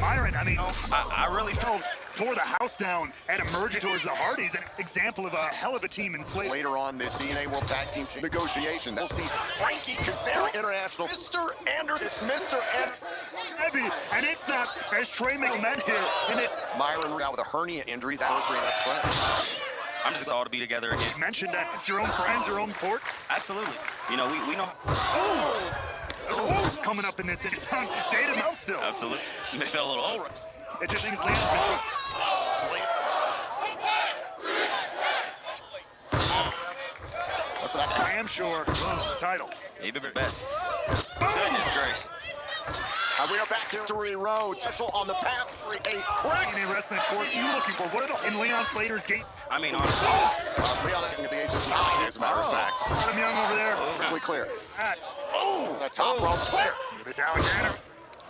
Myron, I mean, I really felt tore the house down and emerged towards the Hardys, an example of a hell of a team in Slater. Later on this CNA World Tag Team negotiation, they'll see Frankie Kazarian International. Mr. Anderson, it's Mr. Heavy, and it's not, there's Trey McMahon here in this. Myron out with a hernia injury, that was for best friends. I'm just all to be together again. You mentioned that it's your own friends, your own court. Absolutely. You know, we know. Oh! There's a whoop coming up in this. It's on dated mouth still. Absolutely. They felt a little over. It just thinks Leon's been Slater. I am sure. Title. Maybe the best. Goodness gracious. And we are back here to Road. Special on the path. A crack. In a wrestling course, you looking for what in Leon Slater's game? I mean, honestly. Leon is at the age of 9, as a matter of fact. Adam Young over there. Perfectly clear. Oh, the top rope clear. This Alexander.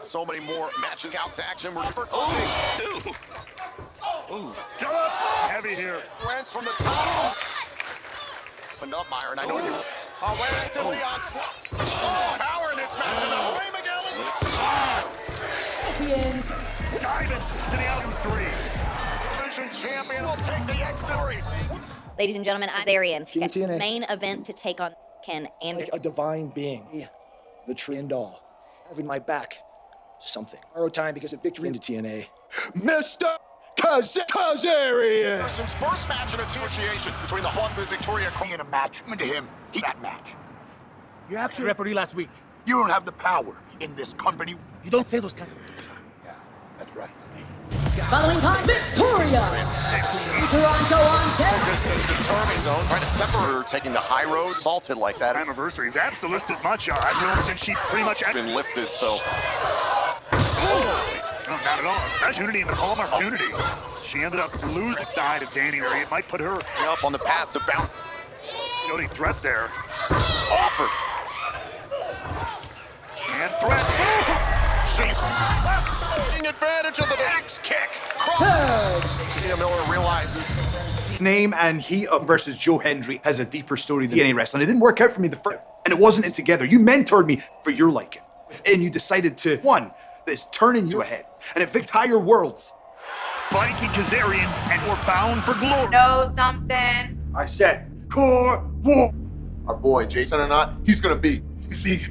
So many more matches out action. We're for two. Ooh. Heavy here. Wentz from the top. Opened up, Myron. I know you. Went to Leon. Power in this match. And the Miguel is diving to the out 3. Division champion will take the X-Story. Ladies and gentlemen, Kazarian, main event to take on Ken Anderson. Like a divine being. Yeah. The tree and all. Having my back. Something. Borrow time because of victory into TNA. Mr. Kazarian! Person's first match in a negotiation between the Hawk and Victoria. In a match, into him, that match. You actually referee last week. You don't have the power in this company. You don't say those kind of... Yeah, that's right. Following by Victoria! Toronto, Ontario! Determined zone, trying to separate her, taking the high road, salted like that. Anniversary is absolute as much. I've known since she pretty much been lifted, so. No, not at all. Opportunity and the calm opportunity. She ended up losing side of Danny Ray. It might put her up on the path to bounce. Jody threat there. Offered. And threat. She's taking advantage of the axe kick. Crawford. Miller realizes. His name and he versus Joe Hendry has a deeper story than any wrestling. It didn't work out for me the first, and it wasn't in together. You mentored me for your liking, and you decided to that's turning you ahead, and it higher worlds. Frankie Kazarian, and we're bound for glory. Know something? I said, core war. Our boy, Jason or not, he's gonna be. You see,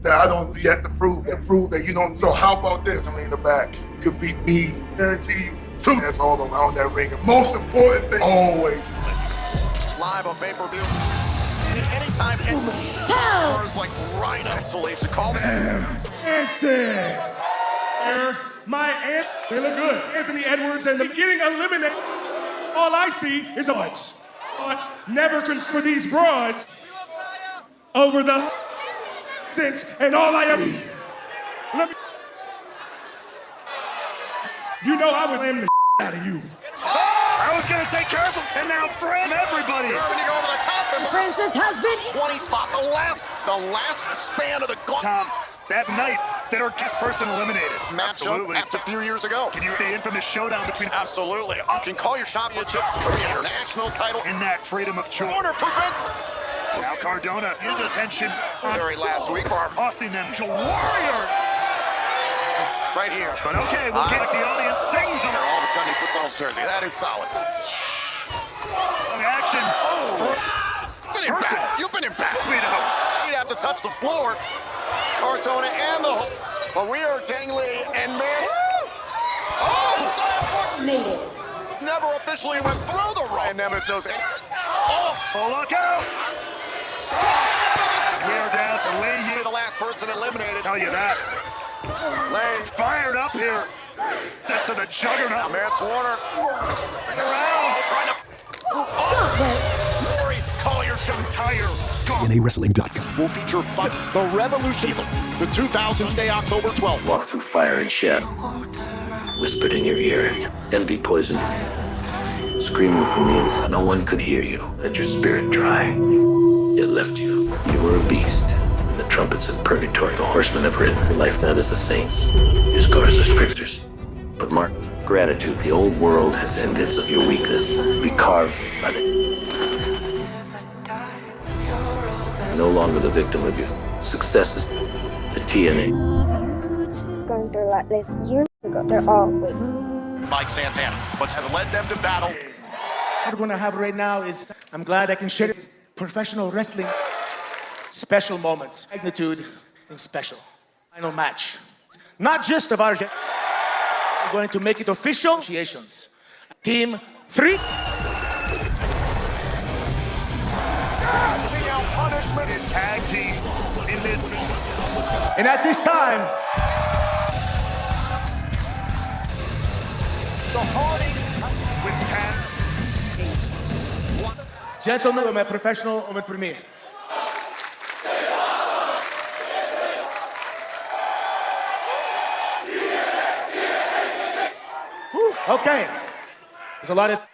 that I don't yet to prove that you don't. So how about this? I'm in the back. You could beat me, guarantee you. So that's all around that ring. And most important thing, always. Live on pay-per-view. Anytime, cars like right isolation. Call my aunt, they look good. Anthony Edwards and the getting eliminated. All I see is a bunch. Never for these broads over the since, and all I ever. Let me. You know I would aim the out of you. I was gonna say careful, and now frame everybody. When you go over the top, Francis has been 20 spot, the last span of the Tom, that night that our guest person eliminated. Absolutely. After a few years ago. Can you the infamous showdown between? Absolutely. You can call your shot for Korean international title. In that freedom of choice. Corner prevents them. Now Cardona, his attention. Very last week for tossing them to Warrior. Right here. But okay, we'll get the audience sings them. All of a sudden he puts on his jersey. That is solid. Action. You've been in back. You'd have to touch the floor. Cardona and the. But we are tingly and Mance. Native. It's never officially went through the rope. And Nemeth knows it. Oh, look out! We are down to Lady. You're the last person eliminated. Tell you that. Lay's fired up here. Set to the juggernaut. Mance Warner. Bring around. Trying to. Call your show entire. TNAWrestling.com. Will feature Fight the Revolution, the 2000 day, October 12th. Walk through fire and shadow. Whispered in your ear. Envy poisoned you. Screaming from the inside. No one could hear you. Let your spirit dry. It left you. You were a beast. And the trumpets of purgatory. The horsemen have ridden. Your life not as the saints. Your scars are scriptures. But mark gratitude. The old world has ended of your weakness. Be carved by the... No longer the victim of your Success is the TNA. Going through like this years ago, they're all with Mike Santana, but have led them to battle. What we're gonna have right now is, I'm glad I can share professional wrestling. Special moments, magnitude, and special. Final match. Not just of our, we're going to make it official. Negotiations. Team 3. Punishment and tag team in this. And at this time, the Hardys with 10. Gentlemen, my professional moment for me. Whew, okay. There's a lot of.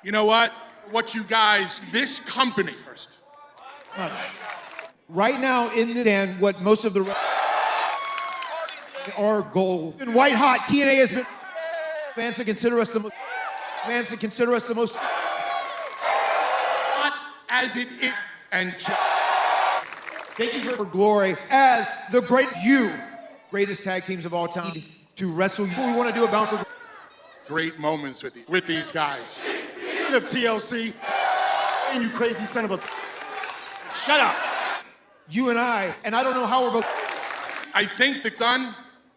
You know what? What you guys, this company first. Right now in the stand, what most of the our goal in white hot TNA has been. Fans to consider us the most. Fans to consider us the most. Not as it is, and thank you for glory as the greatest tag teams of all time to wrestle. What we want to do about for great moments with these guys. Of TLC, and you crazy son of a. Shut up. You and I don't know how we're both. I think the gun.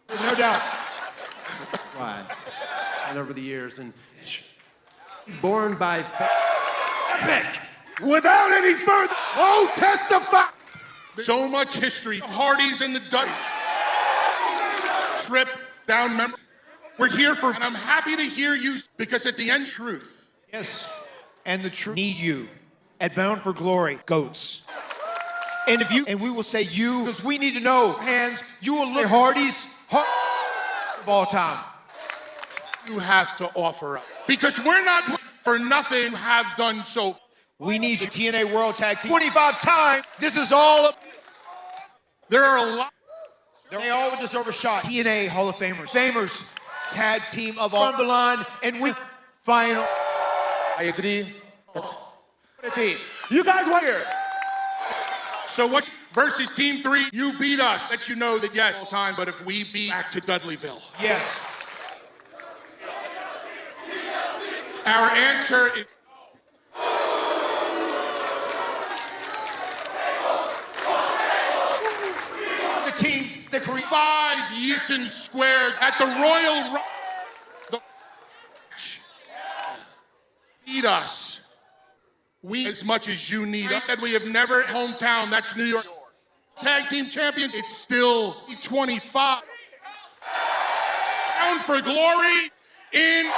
No doubt. Right. And over the years, and born by epic. Without any further, testify. So much history. Hardys and the Dudleys. Trip down memory. We're here for, and I'm happy to hear you because at the end, truth. Yes, and the truth need you at Bound for Glory, goats. And if you, and we will say you, because we need to know, hands, you will look Hardys of all time. You have to offer up. Because we're not for nothing have done so. We need you, TNA World Tag Team. 25 times, this is all. There are a lot. They all deserve a shot. TNA Hall of Famers, tag team of all. From the line, and with final. I agree. You guys were here. So what versus Team 3, you beat us. Let you know that yes, all time, but if we beat back to Dudleyville. Yes. Our answer is the teams that create 5 Eason squared at the Royal Need us. We as much as you need us. And we have never hometown, that's New York. Tag team champion, it's still 25. Bound for Glory in.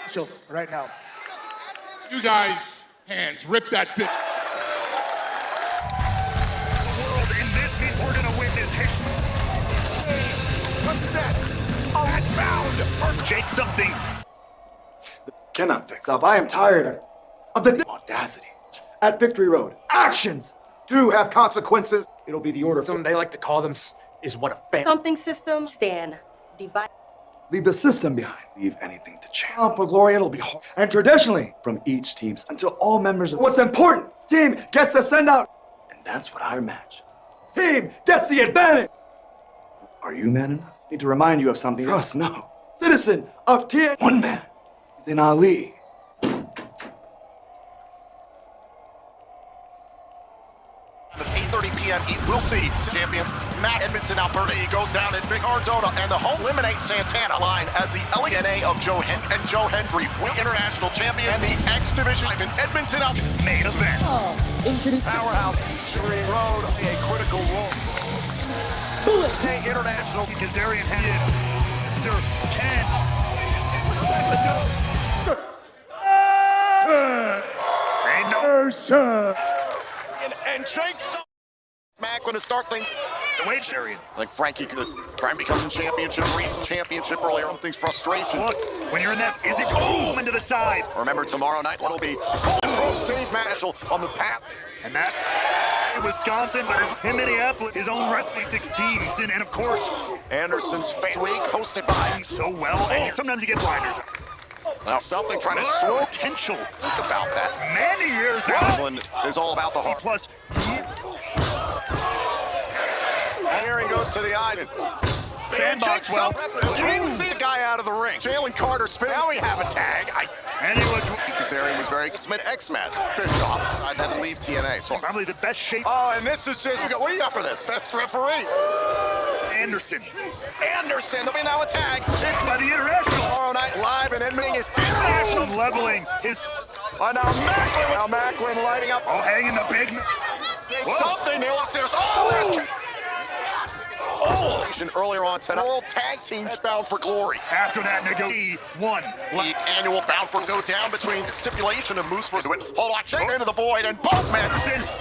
So, right now. You guys, hands, rip that bit. World in this means we're gonna witness history. One set. At Bound for Jake something. Cannot fix up. I am tired of the audacity. At Victory Road, actions do have consequences. It'll be the order. Something they like to call them is what a fan. something system. Stand. Divide. Leave the system behind. Leave anything to chance. Bound for Glory, it'll be hard. And traditionally, from each team, until all members of what's important, team gets the send out. And that's what our match. Team gets the advantage. Are you man enough? Need to remind you of something. Trust, no. Citizen of TNA. One man. He's in Ali. At 8:30 p.m. We'll see champions Matt Edmonton, Alberta. He goes down in Big Cardona, and the home eliminate Santana line as the LENA of Joe Hendry, international champion, and the X Division in Edmonton main event. Introduce Powerhouse, Trey Road, a critical role. International Kazarian handed Mr. Ken. Respect the dope. Ain't no and Jake Maclin to start things. The wage area. Like Frankie could try and become championship, recent championship earlier. Things frustration. Look, when you're in that, is it boom into the side? Remember tomorrow night it'll be Pro Steve Marshall on the path. And that in Wisconsin, but in Minneapolis, his own wrestling 16s, and of course, Anderson's Fan Week hosted by so well, and sometimes you get blinders. Now something trying to swirl potential. Think about that. Many years now. Maclin is all about the heart. Plus, and here he goes to the eyes. sandbox well. You didn't see the guy out of the ring. Jalen Carter spin. Now we have a tag. And he looks. Kazarian was very mid X-Man. Bischoff. I'd had to leave TNA. So probably the best shape. Oh, and this is just. What do you got for this? Best referee. Anderson. There'll be now a tag. It's by the International. Tomorrow night live and ending is International leveling his. Now Maclin lighting up. Oh, hanging the big. Something there. There's there's. Earlier on tonight, World Tag Team Bound for Glory. After that, negotiation won. The annual Bound for go down between stipulation of Moose for it. Hold on, check into the void and both men.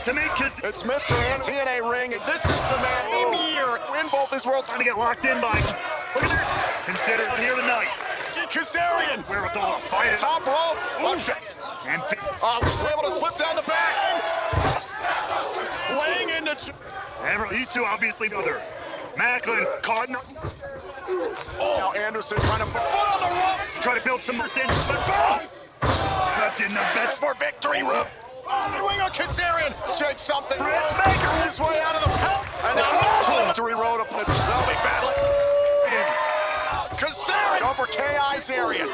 To make his. It's Mr. TNA ring. And this is the man in here. Win both his world. Trying to get locked in by. Look at this. Considered here tonight. Kazarian. Wherewithal to fight it. Top rope. And we're able to slip down the back. Laying into. These two obviously other. Maclin caught. Now Anderson trying to foot on the rope. Try to build some more in, but left in the vet for victory. Doing a Kazarian. Shake something. Fritz making his way out of the pound. And now Maclin victory road opponents. They'll be battling. Kazarian over Kazarian.